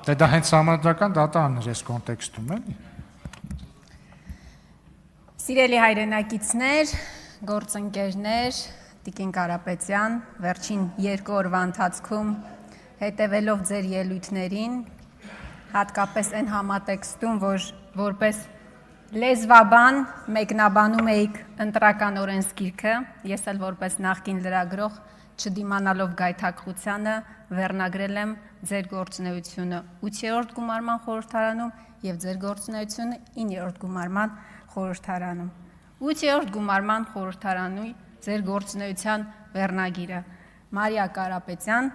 Դե դա հենց համանդրական դատարանն էր այս կոնտեքստում, էլի։ Սիրելի հայրենակիցներ, գործընկերներ, Տիկին Կարապետյան, վերջին 2 օրվա ընթացքում հետևելով ձեր ելույթներին, հատկապես այն համատեքստում, որ որպես լեզվաբան մեկնաբանում էիք ընտրական օրենսգիրքը, ես էլ որպես նախկին լրագրող չդիմանալով գայթակղությանը վերնագրել եմ ձեր գործունեությունը 8-րդ գումարման խորհրդարանում եւ ձեր գործունեությունը 9-րդ գումարման խորհրդարանում։ 8-րդ գումարման խորհրդարանի ձեր գործունեության վերնագիրը Մարիա Կարապետյան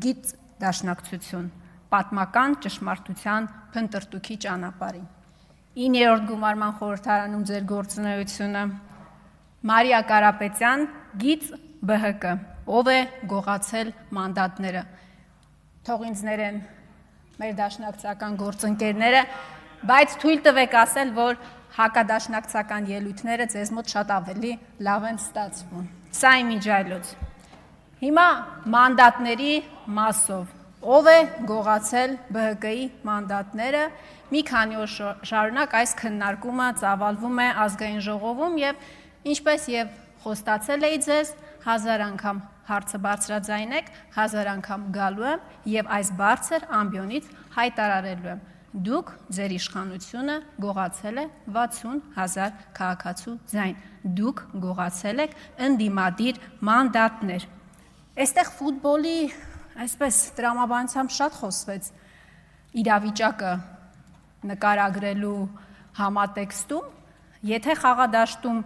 գիծ դաշնակցություն պատմական ճշմարտության փնտրտուքի ճանապարհին։ 9-րդ գումարման խորհրդարանում ձեր գործունեությունը Մարիա Կարապետյան գիծ ԲՀԿ ով է գողացել մանդատները։ Թող ինձ ներեն մեր դաշնակցական գործընկերները, բայց թույլ տվեք ասել, որ հակադաշնակցական ելույթները ձեզ մոտ շատ ավելի լավ են ստացվում։ Սա իմ իմիջայլոց։ Հիմա մանդատների մասով ով է գողացել ԲՀԿ-ի մանդատները, մի քանի օր շարունակ այս քննարկումը ծավալվում է ազգային ժողովում եւ ինչպես եւ խոստացել էի ձեզ 1000 անգամ հարցը բարձրաձայնեք, 1000 անգամ գալու եմ եւ այս բարձր ամբիոնից հայտարարելու եմ։ Դուք ձեր իշխանությունը գողացել է 60,000 քաղաքացու ձայն։ Դուք գողացել եք ընդդիմադիր մանդատներ։ Այստեղ ֆուտբոլի այսպես տրամաբանությամբ շատ խոսվեց իրավիճակը նկարագրելու համատեքստում, եթե խաղադաշտում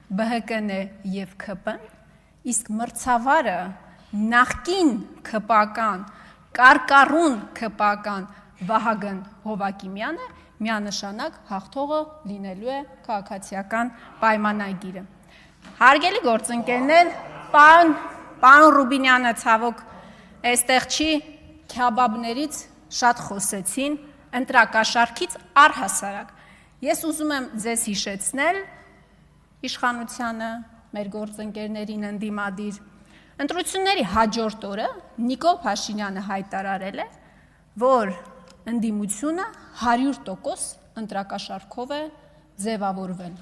ԲՀԿ-ն է եւ ՔՊ-ն, իսկ մրցավարը նախկին ՔՊ-ական, կարկառուն ՔՊ-ական Վահագն Հովակիմյանը միանշանակ հաղթողը լինելու է քաղաքացիական պայմանագիրը։ Հարգելի գործընկերներ, պարոն Ռուբինյանը ցավոք այստեղ չի, քյաբաբներից շատ խոսեցին, ընտրակաշարքից առհասարակ։ Ես ուզում եմ ձեզ հիշեցնել իշխանությանը, մեր գործընկերներին ընդդիմադիր։ Ընտրությունների հաջորդ օրը Նիկոլ Փաշինյանը հայտարարել է, որ ընդդիմությունը 100% ընտրակաշարքով է ձևավորվել,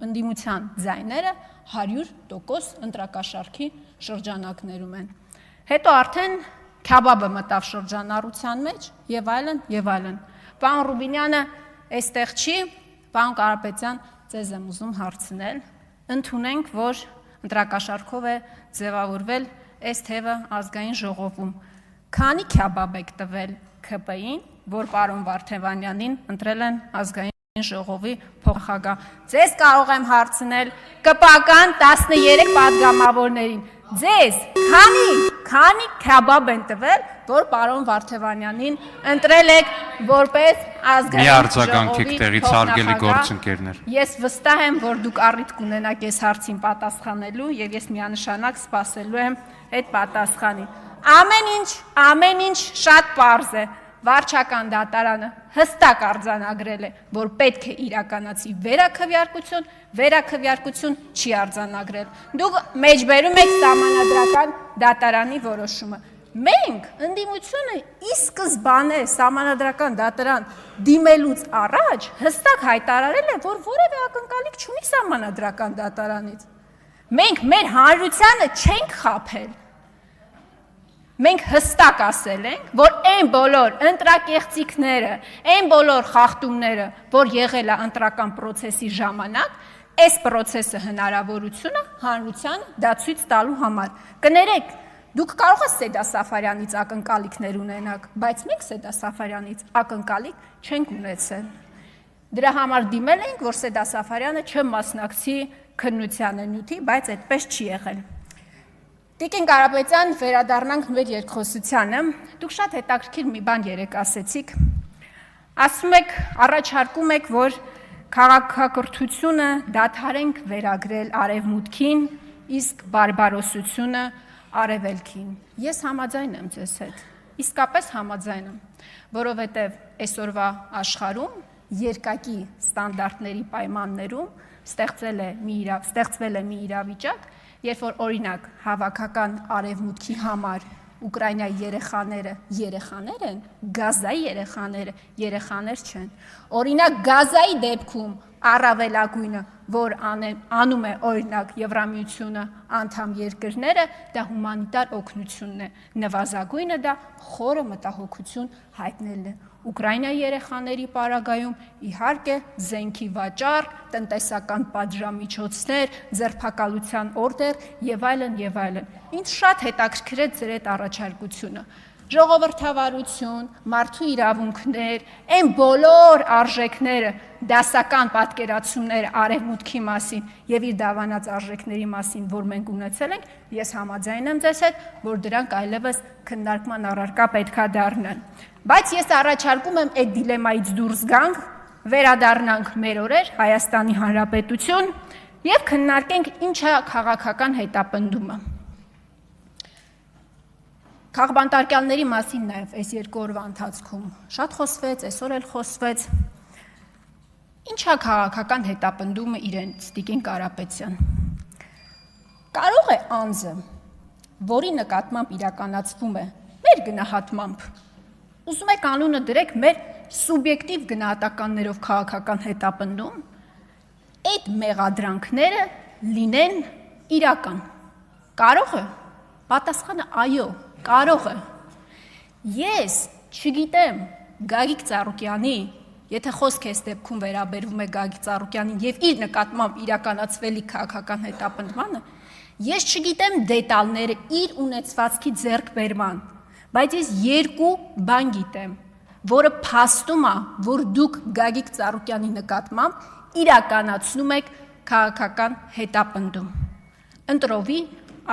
ընդդիմության ձայները 100% ընտրակաշարքի շրջանակներում են։ Հետո արդեն քյաբաբը մտավ շրջանառության մեջ եւ այլն եւ այլն։ Պարոն Ռուբինյանը այստեղ չի, պարոն Կարապետյան, ձեզ եմ ուզում հարցնել, ընդունենք, որ ընտրակաշարքով է ձևավորվել այս թևը ազգային ժողովում։ Քանի քյաբաբ եք տվել ՔՊ-ին, որ պարոն Վարդևանյանին ընտրել են ազգային ժողովի փոխնախագահ։ Ձեզ կարող եմ հարցնել ԿՊ-ական 13 падգամավորներին։ Ձեզ քանի քյաբաբ են տվել, որ պարոն Վարդևանյանին ընտրել եք որպես ազգային ժողովի փոխնախագահ։ Ես վստահ եմ, որ դուք առիթ կունենաք այս հարցին պատասխանելու եւ ես միանշանակ սպասելու եմ այդ պատասխանին։ Ամեն ինչ շատ պարզ է։ Վարչական դատարանը հստակ արձանագրել է, որ պետք է իրականացի վերաքվյարկություն չի արձանագրել։ Դուք մեջբերում եք սահմանադրական դատարանի որոշումը։ Մենք ընդդիմությունը ի սկզբանե սահմանադրական դատարան դիմելուց առաջ հստակ հայտարարել է, որ որևէ ակնկալիք չունի սահմանադրական դատարանից։ Մենք մեր հանրությանը չենք խաբել։ Մենք հստակ ասել ենք, որ այն բոլոր ընտրակեղծիքները, այն բոլոր խախտումները, որ եղել է ընտրական պրոցեսի ժամանակ, այս պրոցեսը հնարավորությունը հանրությանը դա ցույց տալու համար։ Կներեք, դուք կարող եք Սեդա Սաֆարյանից ակնկալիքներ ունենաք, բայց մենք Սեդա Սաֆարյանից ակնկալիք չենք ունեցել։ Դրա համար դիմել ենք, որ Սեդա Սաֆարյանը չմասնակցի քննությանը նյութի, բայց այդպես չի եղել։ Տիկին Կարապետյան, վերադառնանք մեր երկխոսությանը, դուք շատ հետաքրքիր մի բան երեկ ասեցիք, ասում եք, առաջարկում եք, որ քաղաքակրթությունը դադարենք վերագրել արևմուտքին, իսկ բարբարոսությունը արևելքին։ Ես համաձայն եմ ձեզ հետ, իսկապես համաձայն եմ, որովհետև այսօրվա աշխարհում երկակի ստանդարտների պայմաններում ստեղծվել է մի իրավիճակ, երբ որ օրինակ հավաքական արևմուտքի համար Ուկրաինայի երեխաներ են, Գազայի երեխաներ չեն։ Օրինակ Գազայի դեպքում առավելագույնը, որ անում է օրինակ Եվրամիությունը անդամ երկրները, դա հումանիտար օգնությունն է, նվազագույնը դա խորը մտահոգություն հայտնելն է։ Ուկրաինայի երեխաների պարագայում իհարկե զենքի վաճառ, տնտեսական պատժամիջոցներ, ձերբակալության օրդեր եւ այլն։ Ինձ շատ հետաքրքրեց ձեր այդ առաջարկությունը։ Ժողովրդավարություն, մարդու իրավունքներ, այն բոլոր արժեքները, դասական պատկերացումները արևմուտքի մասին եւ իր դավանած արժեքների մասին, որ մենք ունեցել ենք, ես համաձայն եմ ձեզ հետ, որ դրանք այլևս քննարկման առարկա պետքա դառնան։ Բայց ես առաջարկում եմ այդ դիլեմայից դուրս գանք, վերադառնանք մեր օրեր Հայաստանի Հանրապետություն եւ քննարկենք ինչ է քաղաքական հետապնդումը։ Քաղբանտարկյալների մասին նաև այս 2 օրվա ընթացքում շատ խոսվեց, այսօր էլ խոսվեց։ Ինչ է քաղաքական հետապնդումը իրենց Տիկին Կարապետյան։ Կարող է անձը, որի նկատմամբ իրականացվում է մեր գնահատմամբ, ուզում եք անունը դրեք մեր սուբյեկտիվ գնահատականներով քաղաքական հետապնդում, այդ մեղադրանքները լինեն իրական։ Կարող է։ Պատասխանը այո, կարող է։ Ես չգիտեմ Գագիկ Ծառուկյանի, եթե խոսք այս դեպքում վերաբերվում է Գագիկ Ծառուկյանին եւ իր նկատմամբ իրականացվելի քաղաքական հետապնդմանը, ես չգիտեմ դետալները իր ունեցվածքի ձեռքբերման, բայց ես 2 բան գիտեմ, որը փաստում է, որ դուք Գագիկ Ծառուկյանի նկատմամբ իրականացնում եք քաղաքական հետապնդում։ Ընտրովի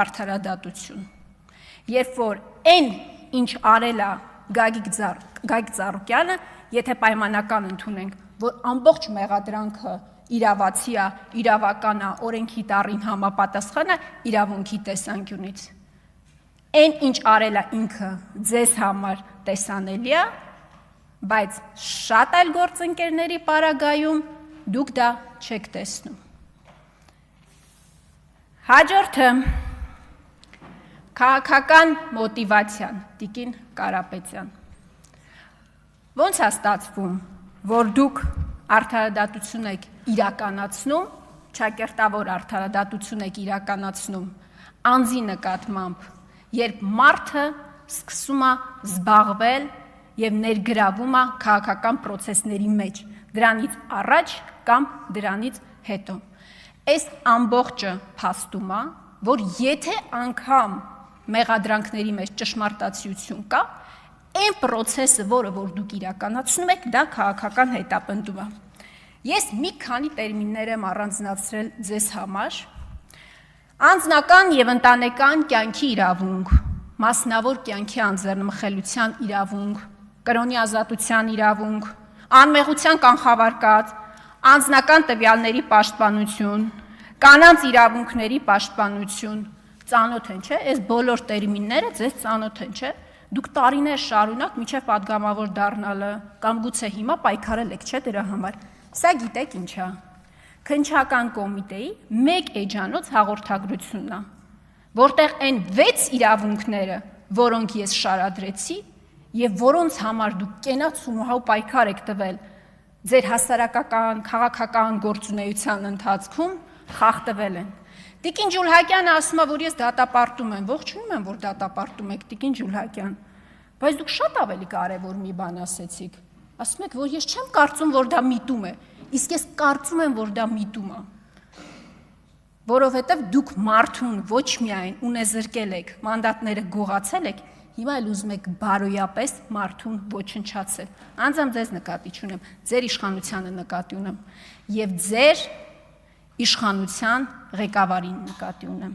արդարադատություն։ Երբ որ այն, ինչ արել է Գագիկ Ծառուկյանը, եթե պայմանական ընդունենք, որ ամբողջ մեղադրանքը իրավացի է, իրավական է, օրենքի տառին համապատասխան է իրավունքի տեսանկյունից։ Այն, ինչ արել է ինքը ձեզ համար տեսանելի է, բայց շատ այլ գործընկերների պարագայում դուք դա չեք տեսնում։ Հաջորդը քաղաքական մոտիվացիան, Տիկին Կարապետյան։ Ոնց է ստացվում, որ դուք արդարադատություն եք իրականացնում, ճակերտավոր արդարադատություն եք իրականացնում անձի նկատմամբ, երբ մարդը սկսում է զբաղվել եւ ներգրավում է քաղաքական process-ների մեջ, դրանից առաջ կամ դրանից հետո։ Այս ամբողջը փաստում է, որ եթե անգամ մեղադրանքների մեջ ճշմարտացիություն կա, այն process-ը, որը որ դուք իրականացնում եք, դա քաղաքական հետապնդում է։ Ես մի քանի տերմիններ եմ առանձնացրել ձեզ համար։ Անձնական եւ ընտանեկան կյանքի իրավունք, մասնավոր կյանքի անձեռնմխելիության իրավունք, կրոնի ազատության իրավունք, անմեղության կանխավարկած, անձնական տվյալների պաշտպանություն, կանանց իրավունքների պաշտպանություն, ծանոթ են, չէ՞, այս բոլոր տերմինները ձեզ ծանոթ են, չէ՞։ Դուք տարիներ շարունակ մինչև պատգամավոր դառնալը կամ գուցե հիմա պայքարել եք, չէ՞ դրա համար։ Սա գիտեք ինչ է։ Քննչական կոմիտեի մեկ էջանոց հաղորդագրությունն է, որտեղ այն 6 իրավունքները, որոնք ես շարադրեցի եւ որոնց համար դուք կենացում պայքար եք տվել ձեր հասարակական, քաղաքական գործունեության ընթացքում, խախտվել են։ Տիկին Ջուլհակյանը ասում է, որ ես դատապարտում եմ, ողջունում եմ, որ դատապարտում եք, Տիկին Ջուլհակյան, բայց դուք շատ ավելի կարևոր մի բան ասեցիք։ Ասում եք, որ ես չեմ կարծում, որ դա միտում է, իսկ ես կարծում եմ, որ դա միտում է։ Որովհետև դուք մարդուն ոչ միայն ունեզրկել եք, մանդատները գողացել եք, հիմա էլ ուզում եք բարոյապես մարդուն ոչնչացել։ Անձամբ ձեզ նկատի չունեմ, ձեր իշխանությանը նկատի ունեմ եւ ձեր իշխանության ղեկավարին նկատի ունեմ։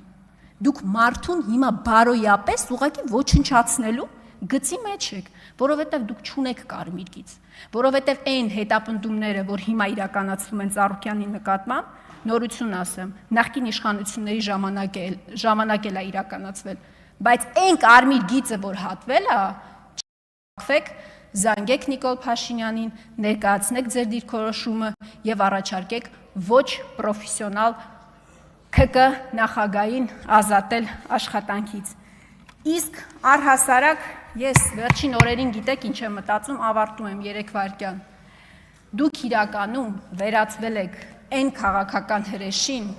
Դուք մարդուն հիմա բարոյապես ուղղակի ոչնչացնելու գծի մեջ եք, որովհետև դուք չունեք կարմիր գիծ, որովհետև այն հետապնդումները, որ հիմա իրականացվում են Ծառուկյանի նկատմամբ, նորություն ասեմ, նախկին իշխանությունների ժամանակ էլ է իրականացվել, բայց այն կարմիր գիծը, որ հատվել է, չկապվեք, զանգեք Նիկոլ Փաշինյանին, ներկայացնեք ձեր դիրքորոշումը եւ առաջարկեք ոչ պրոֆեսիոնալ ՔԿ նախագահին ազատել աշխատանքից։ Իսկ առհասարակ ես վերջին օրերին գիտեք ինչ եմ մտածում, ավարտում եմ 3 վայրկյան։ Դուք իրականում վերածվել եք այն քաղաքական հրեշին,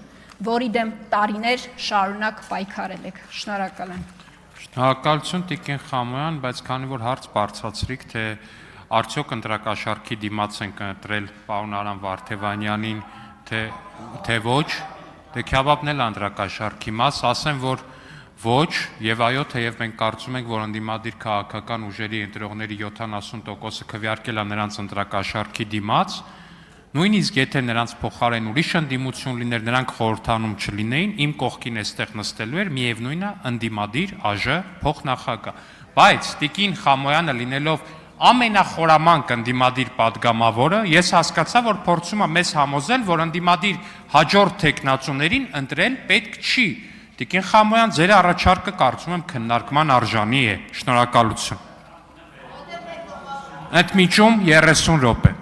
որի դեմ տարիներ շարունակ պայքարել եք։ Շնորհակալ եմ։ Շնորհակալություն Տիկին Խամոյան, բայց քանի որ հարց բարձրացրիք, թե արդյոք ընտրակաշարքի դիմաց ենք ընտրել պարոն Արամ Վարդևանյանին, թե ոչ, դե Քյաբաբն էլ ընտրակաշարքի մաս, ասեմ, որ ոչ, եւ այո, թեև մենք կարծում ենք, որ ընդդիմադիր քաղաքական ուժերի ընտրողների 70%-ը քվեարկել է նրանց ընտրակաշարքի դիմաց, նույնիսկ եթե նրանց փոխարեն ուրիշ ընդդիմություն լիներ, նրանք խորհրդանում չլինեին, իմ կողքին էստեղ նստելու էր միևնույնն է ընդդիմադիր ԱԺ փոխնախագահ։ Բայց Տիկին Խամոյանը լինելով ամենախորամանկ ընդդիմադիր падգամավորը, ես հասկացա, որ փորձում է մեզ համոզել, որ ընդդիմադիր հաջորդ տեխնացուներին ընտրել պետք չի։ Տիկին Խամոյան, ձեր առաջարկը կարծում եմ քննարկման արժանի է։ Շնորհակալություն։ Ընդմիջում 30 րոպե։